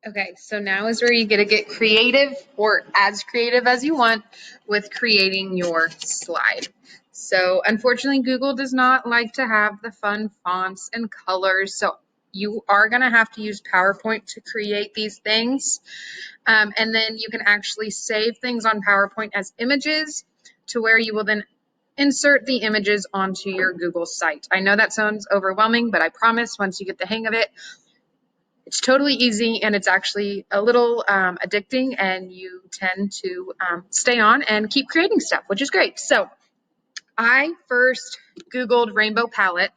Okay, so now is where you get to get creative or as creative as you want with creating your slide. So unfortunately, Google does not like to have the fun fonts and colors. So you are going to have to use PowerPoint to create these things. And then you can actually save things on PowerPoint as images to where you will then insert the images onto your Google site. I know that sounds overwhelming, but I promise once you get the hang of it, it's totally easy and it's actually a little addicting, and you tend to stay on and keep creating stuff, which is great. So I first Googled rainbow palette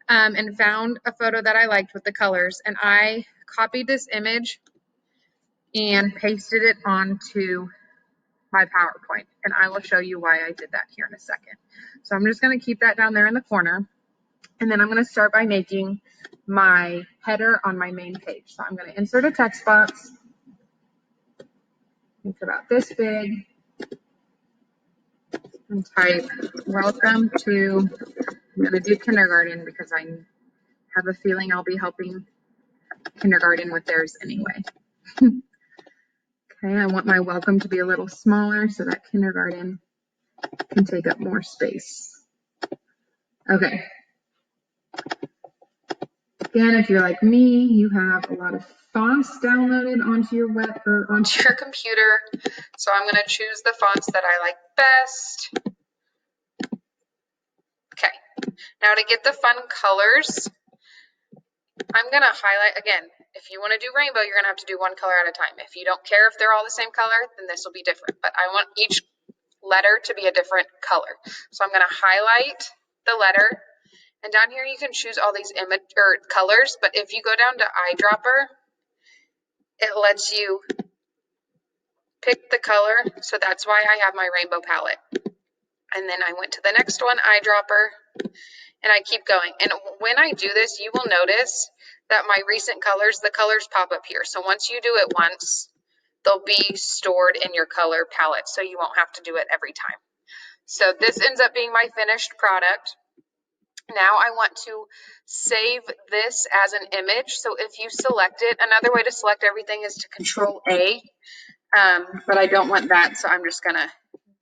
and found a photo that I liked with the colors, and I copied this image and pasted it onto my PowerPoint, and I will show you why I did that here in a second. So I'm just going to keep that down there in the corner, and then I'm going to start by making my header on my main page. So I'm going to insert a text box. It's about this big, and type welcome to, I'm going to do kindergarten because I have a feeling I'll be helping kindergarten with theirs anyway. Okay, I want my welcome to be a little smaller so that kindergarten can take up more space. Okay. Again, if you're like me, you have a lot of fonts downloaded onto your web or onto your computer. So I'm going to choose the fonts that I like best. Okay. Now to get the fun colors, I'm going to highlight, again, if you want to do rainbow, you're going to have to do one color at a time. If you don't care if they're all the same color, then this will be different. But I want each letter to be a different color. So I'm going to highlight the letter. And down here you can choose all these image or colors, but if you go down to eyedropper, it lets you pick the color. So that's why I have my rainbow palette. And then I went to the next one, eyedropper, and I keep going. And when I do this, you will notice that my recent colors, the colors pop up here. So once you do it once, they'll be stored in your color palette, so you won't have to do it every time. So this ends up being my finished product. Now I want to save this as an image. So if you select it, another way to select everything is to Control A, but I don't want that, so I'm just going to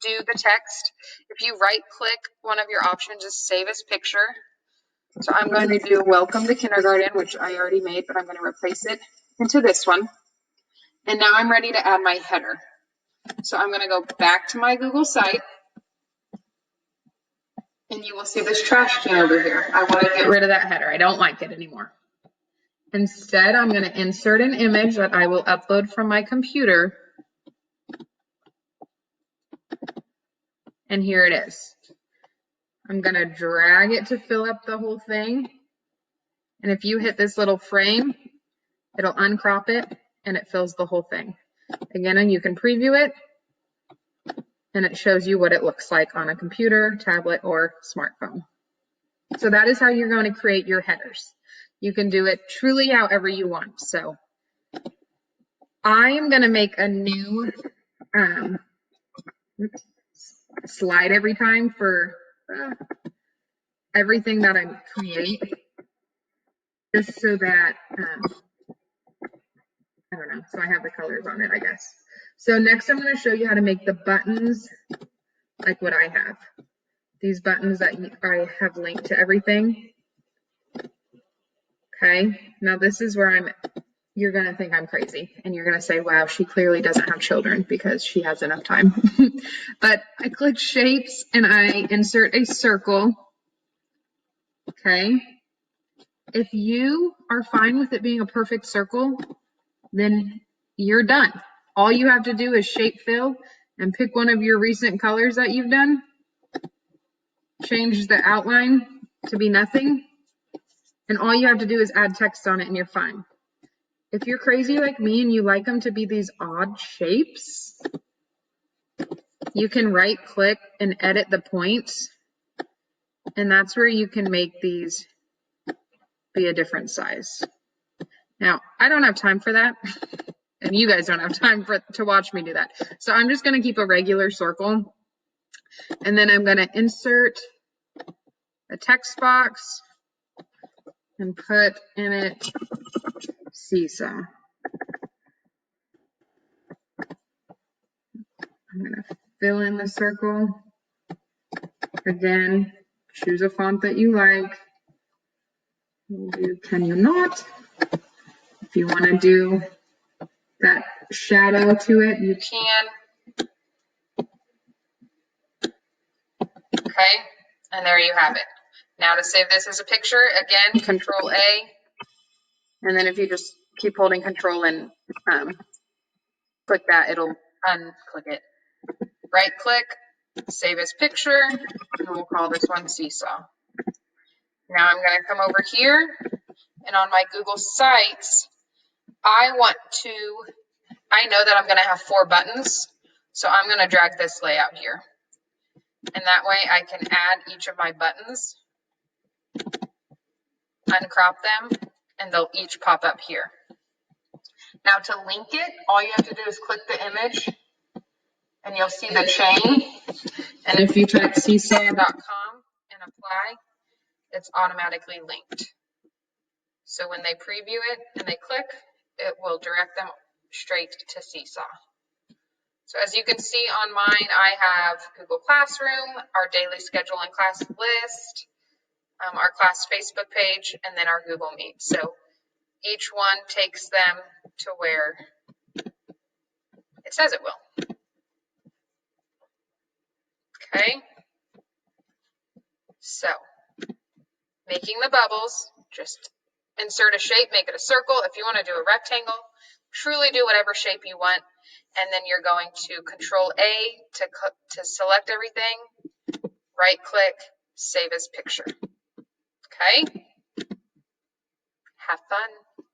do the text. If you right click, one of your options is Save as Picture. So I'm going to do Welcome to Kindergarten, which I already made, but I'm going to replace it into this one. And now I'm ready to add my header. So I'm going to go back to my Google site. And you will see this trash can over here. I want to get rid of that header. I don't like it anymore. Instead, I'm going to insert an image that I will upload from my computer. And here it is. I'm going to drag it to fill up the whole thing. And if you hit this little frame, it'll uncrop it and it fills the whole thing. Again, and you can preview it. And it shows you what it looks like on a computer, tablet, or smartphone. So that is how you're going to create your headers. You can do it truly however you want. So I am going to make a new slide every time for everything that I create, just so that, I don't know, so I have the colors on it, I guess. So next I'm going to show you how to make the buttons like what I have. These buttons that I have linked to everything. Okay, now this is where you're going to think I'm crazy and you're going to say, wow, she clearly doesn't have children because she has enough time. But I click shapes and I insert a circle. Okay, if you are fine with it being a perfect circle, then you're done. All you have to do is shape fill and pick one of your recent colors that you've done, change the outline to be nothing, and all you have to do is add text on it and you're fine. If you're crazy like me and you like them to be these odd shapes, you can right click and edit the points, and that's where you can make these be a different size. Now, I don't have time for that, and you guys don't have time to watch me do that. So I'm just going to keep a regular circle, and then I'm going to insert a text box and put in it seesaw. I'm going to fill in the circle. Again, choose a font that you like. We'll do Can You Not? If you want to do that shadow to it, you can. Okay, and there you have it. Now to save this as a picture, again, Control A, and then if you just keep holding Control and click that, it'll unclick it. Right click, save as picture, and we'll call this one Seesaw. Now I'm going to come over here, and on my Google Sites, I know that I'm going to have 4 buttons, so I'm going to drag this layout here. And that way I can add each of my buttons, uncrop them, and they'll each pop up here. Now to link it, all you have to do is click the image, and you'll see the chain. And if you type seesaw.com and apply, it's automatically linked. So when they preview it and they click, it will direct them straight to Seesaw. So as you can see on mine, I have Google Classroom, our daily schedule and class list, our class Facebook page, and then our Google Meet. So each one takes them to where it says it will. Okay. So making the bubbles, just insert a shape, make it a circle. If you want to do a rectangle, truly do whatever shape you want. And then you're going to Control A to select everything, right click, save as picture. Okay? Have fun.